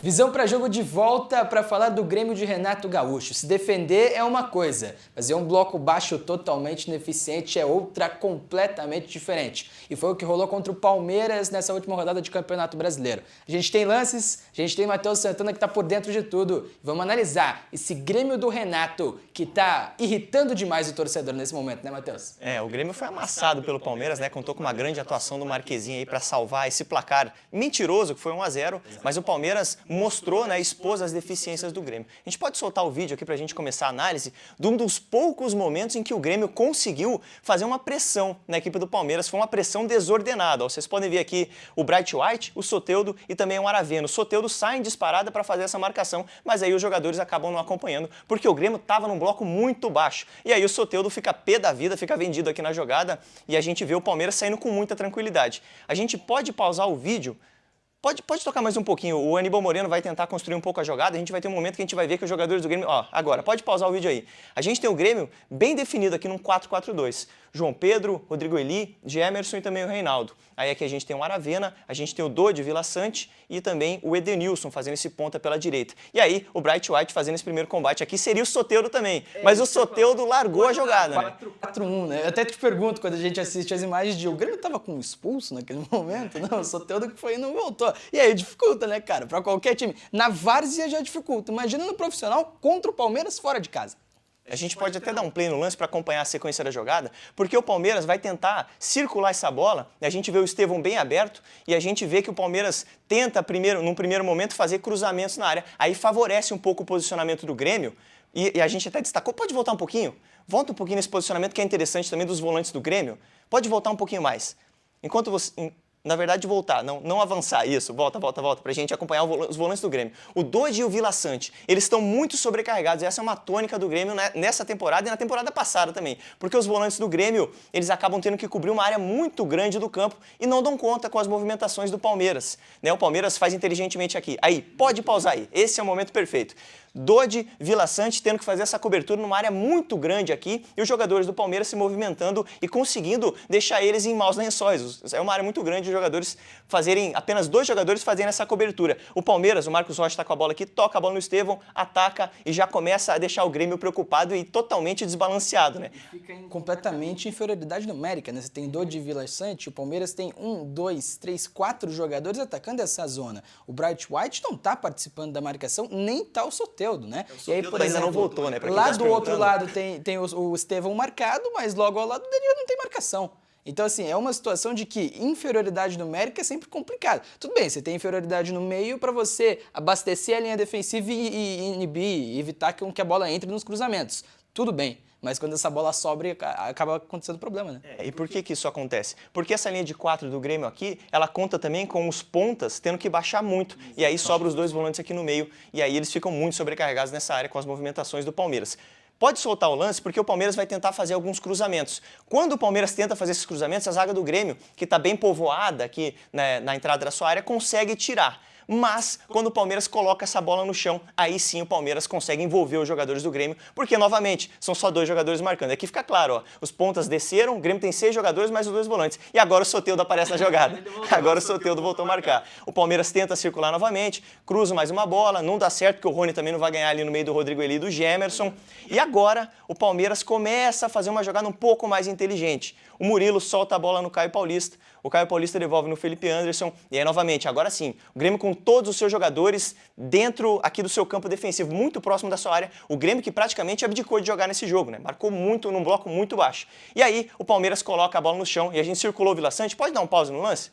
Visão para jogo de volta para falar do Grêmio de Renato Gaúcho. Se defender é uma coisa, fazer um bloco baixo totalmente ineficiente é outra completamente diferente. E foi o que rolou contra o Palmeiras nessa última rodada de Campeonato Brasileiro. A gente tem lances, a gente tem Matheus Santana que está por dentro de tudo. Vamos analisar esse Grêmio do Renato que está irritando demais o torcedor nesse momento, né, Matheus? O Grêmio foi amassado pelo Palmeiras, né? Contou com uma grande atuação do Marquezinho aí para salvar esse placar mentiroso que foi 1-0, mas o Palmeiras mostrou, né, expôs as deficiências do Grêmio. A gente pode soltar o vídeo aqui para a gente começar a análise de um dos poucos momentos em que o Grêmio conseguiu fazer uma pressão na equipe do Palmeiras. Foi uma pressão desordenada. Ó, vocês podem ver aqui o Bright White, o Soteldo e também o Aravena. O Soteldo sai em disparada para fazer essa marcação, mas aí os jogadores acabam não acompanhando, porque o Grêmio estava num bloco muito baixo. E aí o Soteldo fica pé da vida, fica vendido aqui na jogada e a gente vê o Palmeiras saindo com muita tranquilidade. A gente pode pausar o vídeo. Pode tocar mais um pouquinho, o Aníbal Moreno vai tentar construir um pouco a jogada, a gente vai ter um momento que a gente vai ver que os jogadores do Grêmio... Ó, agora, pode pausar o vídeo aí. A gente tem o Grêmio bem definido aqui num 4-4-2. João Pedro, Rodrigo Eli, Gemerson e também o Reinaldo. Aí aqui a gente tem o Aravena, a gente tem o Dodi, Vila Sante e também o Edenilson fazendo esse ponta pela direita. E aí o Bright White fazendo esse primeiro combate aqui seria o Soteldo também, mas o Soteldo largou a jogada, né? 4-4-1, né? Eu até te pergunto, quando a gente assiste as imagens de o Grêmio tava com um expulso naquele momento, não, o Soteldo que foi e não voltou. E aí dificulta, né, cara? Pra qualquer time. Na várzea já dificulta. Imagina no profissional contra o Palmeiras fora de casa. A gente pode até dar um play no lance para acompanhar a sequência da jogada, porque o Palmeiras vai tentar circular essa bola, a gente vê o Estevão bem aberto e a gente vê que o Palmeiras tenta, num primeiro momento, fazer cruzamentos na área. Aí favorece um pouco o posicionamento do Grêmio e a gente até destacou. Pode voltar um pouquinho? Volta um pouquinho nesse posicionamento que é interessante também dos volantes do Grêmio. Pode voltar um pouquinho mais. Enquanto você... Na verdade, voltar, não avançar, isso, volta, pra gente acompanhar os volantes do Grêmio. O Dodi e o Vila Sante, eles estão muito sobrecarregados, essa é uma tônica do Grêmio nessa temporada e na temporada passada também, porque os volantes do Grêmio, eles acabam tendo que cobrir uma área muito grande do campo e não dão conta com as movimentações do Palmeiras, né? O Palmeiras faz inteligentemente aqui. Aí, pode pausar aí, esse é o momento perfeito. Dodi, Vila Sante tendo que fazer essa cobertura numa área muito grande aqui e os jogadores do Palmeiras se movimentando e conseguindo deixar eles em maus lençóis. É uma área muito grande, os jogadores apenas 2 jogadores fazerem essa cobertura. O Palmeiras, o Marcos Rocha está com a bola aqui, toca a bola no Estevão, ataca e já começa a deixar o Grêmio preocupado e totalmente desbalanceado, né? Fica completamente inferioridade numérica, né? Você tem Dodi e Vila Sante, o Palmeiras tem 1, 2, 3, 4 jogadores atacando essa zona. O Bright White não está participando da marcação, nem tá o Soteldo, né? E aí, por exemplo, ainda não voltou, né? Lá do outro lado tem o Estevão marcado, mas logo ao lado dele não tem marcação. Então, assim, é uma situação de que inferioridade numérica é sempre complicado. Tudo bem, você tem inferioridade no meio para você abastecer a linha defensiva e inibir, evitar que a bola entre nos cruzamentos. Tudo bem. Mas quando essa bola sobra, acaba acontecendo problema, né? E por que isso acontece? Porque essa linha de 4 do Grêmio aqui, ela conta também com os pontas tendo que baixar muito. E aí sobra os 2 volantes aqui no meio. E aí eles ficam muito sobrecarregados nessa área com as movimentações do Palmeiras. Pode soltar o lance porque o Palmeiras vai tentar fazer alguns cruzamentos. Quando o Palmeiras tenta fazer esses cruzamentos, a zaga do Grêmio, que está bem povoada aqui na entrada da sua área, consegue tirar. Mas, quando o Palmeiras coloca essa bola no chão, aí sim o Palmeiras consegue envolver os jogadores do Grêmio, porque, novamente, são só 2 jogadores marcando. Aqui fica claro, ó, os pontas desceram, o Grêmio tem 6 jogadores, mais os 2 volantes. E agora o Soteldo aparece na jogada. Agora o Soteldo voltou a marcar. O Palmeiras tenta circular novamente, cruza mais uma bola, não dá certo, porque o Rony também não vai ganhar ali no meio do Rodrigo Eli e do Gemerson. E agora o Palmeiras começa a fazer uma jogada um pouco mais inteligente. O Murilo solta a bola no Caio Paulista, o Caio Paulista devolve no Felipe Anderson, e aí novamente, agora sim, o Grêmio com todos os seus jogadores dentro aqui do seu campo defensivo, muito próximo da sua área, o Grêmio que praticamente abdicou de jogar nesse jogo, né? Marcou muito, num bloco muito baixo. E aí o Palmeiras coloca a bola no chão e a gente circulou o Vila Sante. Pode dar um pause no lance?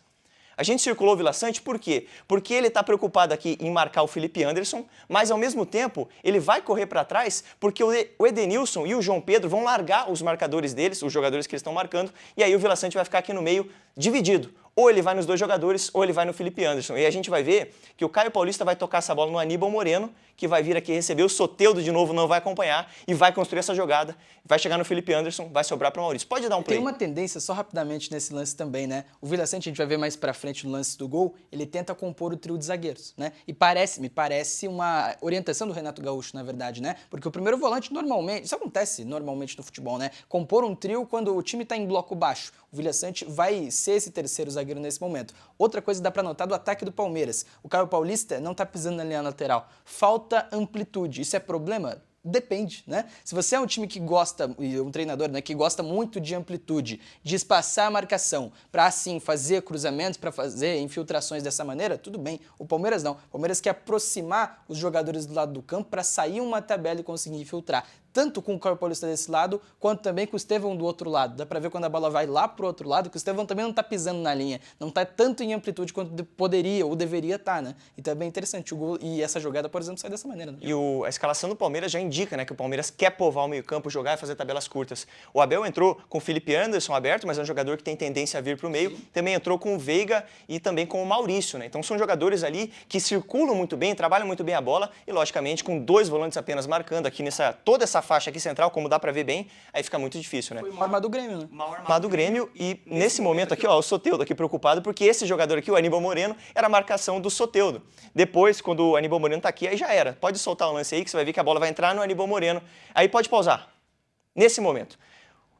A gente circulou o Vila Sante por quê? Porque ele está preocupado aqui em marcar o Felipe Anderson, mas ao mesmo tempo ele vai correr para trás porque o Edenilson e o João Pedro vão largar os marcadores deles, os jogadores que eles estão marcando, e aí o Vila Sante vai ficar aqui no meio dividido. Ou ele vai nos 2 jogadores, ou ele vai no Felipe Anderson. E a gente vai ver que o Caio Paulista vai tocar essa bola no Aníbal Moreno, que vai vir aqui receber, o Soteldo de novo não vai acompanhar e vai construir essa jogada, vai chegar no Felipe Anderson, vai sobrar para o Maurício. Pode dar um play. Tem uma tendência, só rapidamente nesse lance também, né? O Vila Sante, a gente vai ver mais pra frente no lance do gol, ele tenta compor o trio de zagueiros, né? E me parece uma orientação do Renato Gaúcho, na verdade, né? Porque o primeiro volante normalmente, isso acontece normalmente no futebol, né? Compor um trio quando o time tá em bloco baixo. O Vila Sante vai ser esse terceiro zagueiro zagueiro nesse momento. Outra coisa que dá para notar do ataque do Palmeiras. O Caio Paulista não tá pisando na linha lateral. Falta amplitude. Isso é problema? Depende, né? Se você é um time que gosta, e um treinador, né, que gosta muito de amplitude, de espaçar a marcação, para assim fazer cruzamentos, para fazer infiltrações dessa maneira, tudo bem. O Palmeiras não. O Palmeiras quer aproximar os jogadores do lado do campo para sair uma tabela e conseguir infiltrar. Tanto com o Caio Paulista desse lado, quanto também com o Estevão do outro lado. Dá pra ver quando a bola vai lá pro outro lado, que o Estevão também não tá pisando na linha. Não tá tanto em amplitude quanto poderia ou deveria estar, né? Então é bem interessante. O gol, e essa jogada, por exemplo, sai dessa maneira, né? E a escalação do Palmeiras já indica, né, que o Palmeiras quer povoar o meio-campo, jogar e fazer tabelas curtas. O Abel entrou com o Felipe Anderson aberto, mas é um jogador que tem tendência a vir para o meio. Sim. Também entrou com o Veiga e também com o Maurício, né? Então são jogadores ali que circulam muito bem, trabalham muito bem a bola e, logicamente, com 2 volantes apenas marcando aqui toda essa faixa aqui central, como dá pra ver bem, aí fica muito difícil, né? Foi o maior armado do Grêmio, né? Maior armado do Grêmio e nesse momento aqui, ó, o Soteldo aqui preocupado, porque esse jogador aqui, o Aníbal Moreno, era a marcação do Soteldo. Depois, quando o Aníbal Moreno tá aqui, aí já era. Pode soltar o lance aí que você vai ver que a bola vai entrar no Aníbal Moreno. Aí pode pausar. Nesse momento.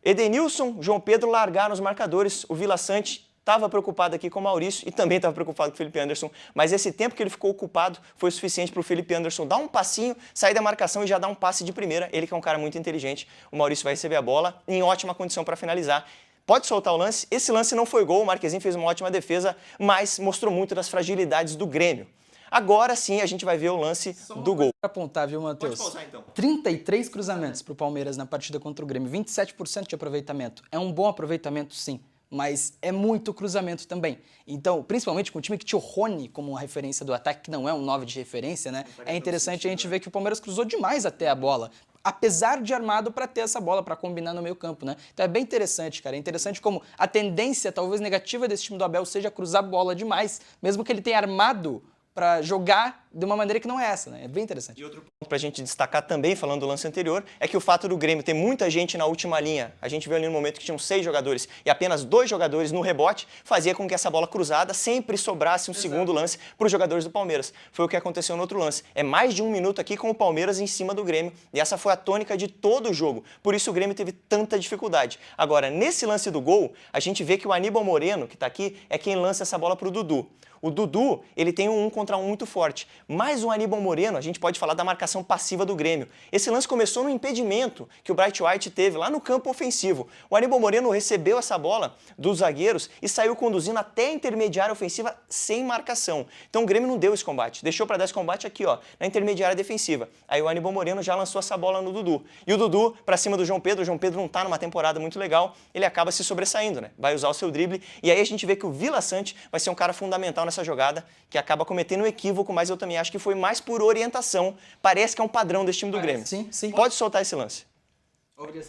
Edenilson, João Pedro largaram os marcadores, o Vila Sante estava preocupado aqui com o Maurício e também estava preocupado com o Felipe Anderson, mas esse tempo que ele ficou ocupado foi o suficiente para o Felipe Anderson dar um passinho, sair da marcação e já dar um passe de primeira. Ele que é um cara muito inteligente, o Maurício vai receber a bola em ótima condição para finalizar. Pode soltar o lance, esse lance não foi gol, o Marquezinho fez uma ótima defesa, mas mostrou muito das fragilidades do Grêmio. Agora sim a gente vai ver o lance do gol. Para apontar, viu, Matheus? Pode pausar, então. 33 cruzamentos para o Palmeiras na partida contra o Grêmio, 27% de aproveitamento. É um bom aproveitamento, sim, mas é muito cruzamento também. Então, principalmente com um time que tinha o Rony como uma referência do ataque, que não é um 9 de referência, né? É interessante a gente ver que o Palmeiras cruzou demais até a bola, apesar de armado para ter essa bola, para combinar no meio campo, né? Então é bem interessante, cara. É interessante como a tendência, talvez negativa desse time do Abel, seja cruzar bola demais, mesmo que ele tenha armado para jogar de uma maneira que não é essa, né? É bem interessante. E outro ponto para a gente destacar também, falando do lance anterior, é que o fato do Grêmio ter muita gente na última linha, a gente viu ali no momento que tinham 6 jogadores e apenas 2 jogadores no rebote, fazia com que essa bola cruzada sempre sobrasse um segundo lance para os jogadores do Palmeiras. Foi o que aconteceu no outro lance. É mais de 1 minuto aqui com o Palmeiras em cima do Grêmio e essa foi a tônica de todo o jogo. Por isso o Grêmio teve tanta dificuldade. Agora, nesse lance do gol, a gente vê que o Aníbal Moreno, que está aqui, é quem lança essa bola para o Dudu. O Dudu, ele tem um 1 contra 1 muito forte. Mas o Aníbal Moreno, a gente pode falar da marcação passiva do Grêmio. Esse lance começou no impedimento que o Bright White teve lá no campo ofensivo. O Aníbal Moreno recebeu essa bola dos zagueiros e saiu conduzindo até a intermediária ofensiva sem marcação. Então o Grêmio não deu esse combate. Deixou para dar esse combate aqui, ó, na intermediária defensiva. Aí o Aníbal Moreno já lançou essa bola no Dudu. E o Dudu para cima do João Pedro. O João Pedro não tá numa temporada muito legal. Ele acaba se sobressaindo, né? Vai usar o seu drible. E aí a gente vê que o Vila Sante vai ser um cara fundamental nessa jogada, que acaba cometendo um equívoco, mas eu também acho que foi mais por orientação. Parece que é um padrão desse time do Grêmio. Sim, sim. Pode soltar esse lance.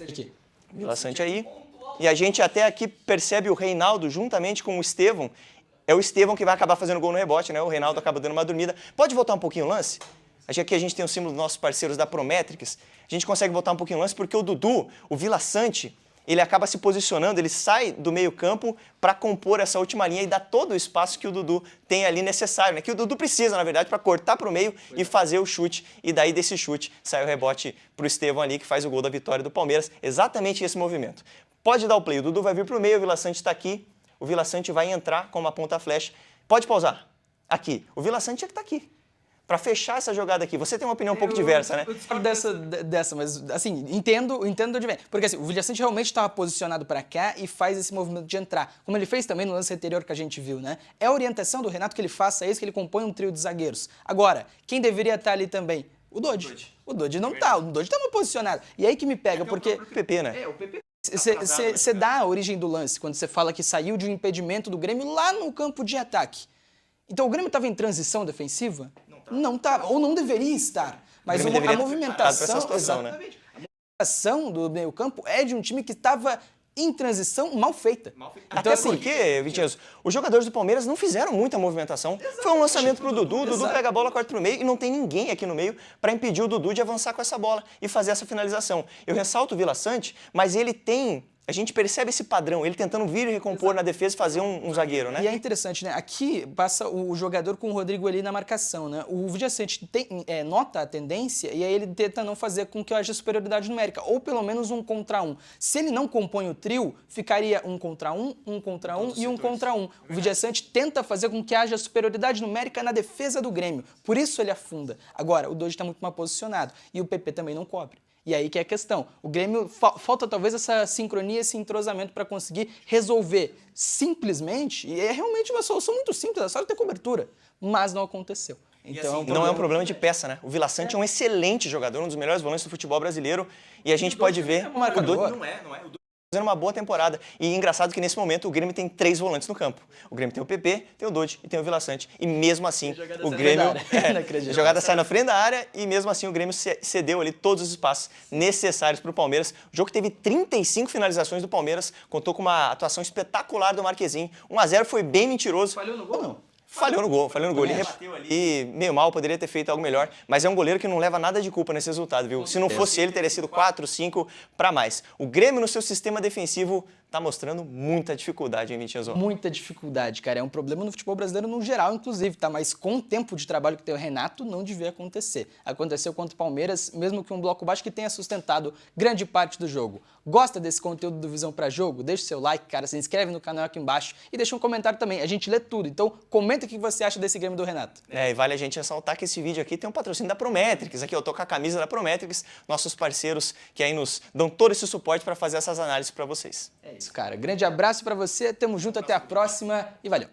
Aqui. Vila Sante aí. E a gente até aqui percebe o Reinaldo juntamente com o Estevão. É o Estevão que vai acabar fazendo gol no rebote, né? O Reinaldo acaba dando uma dormida. Pode voltar um pouquinho o lance? Aqui a gente tem o símbolo dos nossos parceiros da Prometrics. A gente consegue voltar um pouquinho o lance porque o Dudu, o Vila Sante, ele acaba se posicionando, ele sai do meio-campo para compor essa última linha e dar todo o espaço que o Dudu tem ali necessário, né? Que o Dudu precisa, na verdade, para cortar para o meio e fazer o chute. E daí desse chute sai o rebote para o Estevão ali, que faz o gol da vitória do Palmeiras. Exatamente esse movimento. Pode dar o play, o Dudu vai vir para o meio, o Vila Sante está aqui. O Vila Sante vai entrar com uma ponta flecha. Pode pausar. Aqui. O Vila Sante é que está aqui. Para fechar essa jogada aqui, você tem uma opinião um pouco diversa, né? Eu discordo dessa, mas assim, entendo de onde vem. Porque assim, o Vila Sante realmente estava posicionado para cá e faz esse movimento de entrar. Como ele fez também no lance anterior que a gente viu, né? É a orientação do Renato que ele faça isso, que ele compõe um trio de zagueiros. Agora, quem deveria estar ali também? O Dodge. O Dodge não tá, o Dodge estava posicionado. E aí que me pega, porque... O PP, né? O PP... Você dá a origem do lance quando você fala que saiu de um impedimento do Grêmio lá no campo de ataque. Então o Grêmio estava em transição defensiva? Não tá, ou não deveria estar. Mas a movimentação, exatamente, a movimentação do meio-campo é de um time que estava em transição mal feita. Então, até assim, porque, Vitinhos, os jogadores do Palmeiras não fizeram muita movimentação. Foi um lançamento pro Dudu, o Dudu pega a bola, corta pro meio e não tem ninguém aqui no meio para impedir o Dudu de avançar com essa bola e fazer essa finalização. Eu ressalto o Vila Sante, mas ele tem A gente percebe esse padrão, ele tentando vir e recompor na defesa e fazer um zagueiro, né? E é interessante, né? Aqui passa o jogador com o Rodrigo ali na marcação, né? O Vidiaçante nota a tendência e aí ele tenta não fazer com que haja superioridade numérica, ou pelo menos 1 contra 1. Se ele não compõe o trio, ficaria 1 contra 1, 1 contra 1 e 1 contra 1. O Vidiaçante tenta fazer com que haja superioridade numérica na defesa do Grêmio. Por isso ele afunda. Agora, o Dodi está muito mal posicionado e o PP também não cobre. E aí que é a questão. O Grêmio, falta talvez essa sincronia, esse entrosamento para conseguir resolver simplesmente, e é realmente uma solução muito simples, é só ter cobertura, mas não aconteceu. Então, não é um problema de peça, né? O Vila Sante é um excelente jogador, um dos melhores volantes do futebol brasileiro, e a gente pode ver... O Dodi não é. Fazendo uma boa temporada. E engraçado que nesse momento o Grêmio tem 3 volantes no campo. O Grêmio tem o PP, tem o Dodi e tem o Vila Sante. E mesmo assim, o Grêmio... A jogada sai na frente da área e mesmo assim o Grêmio cedeu ali todos os espaços necessários para o Palmeiras. O jogo teve 35 finalizações do Palmeiras, contou com uma atuação espetacular do Marquezinho. 1-0 foi bem mentiroso. Falhou no gol, não? Falhou no gol. Ele rebateu ali meio mal, poderia ter feito algo melhor, mas é um goleiro que não leva nada de culpa nesse resultado, viu? Se não fosse ele, teria sido 4, 5 para mais. O Grêmio, no seu sistema defensivo, tá mostrando muita dificuldade, hein, Vitinho? Muita dificuldade, cara. É um problema no futebol brasileiro no geral, inclusive, tá? Mas com o tempo de trabalho que tem o Renato, não devia acontecer. Aconteceu contra o Palmeiras, mesmo que um bloco baixo que tenha sustentado grande parte do jogo. Gosta desse conteúdo do Visão pra Jogo? Deixa o seu like, cara, se inscreve no canal aqui embaixo e deixa um comentário também. A gente lê tudo, então comenta o que você acha desse Grêmio do Renato. E vale a gente ressaltar que esse vídeo aqui tem um patrocínio da Prometrics. Aqui eu tô com a camisa da Prometrics, nossos parceiros que aí nos dão todo esse suporte para fazer essas análises para vocês. É isso, cara. Grande abraço pra você, tamo junto, até a próxima e valeu!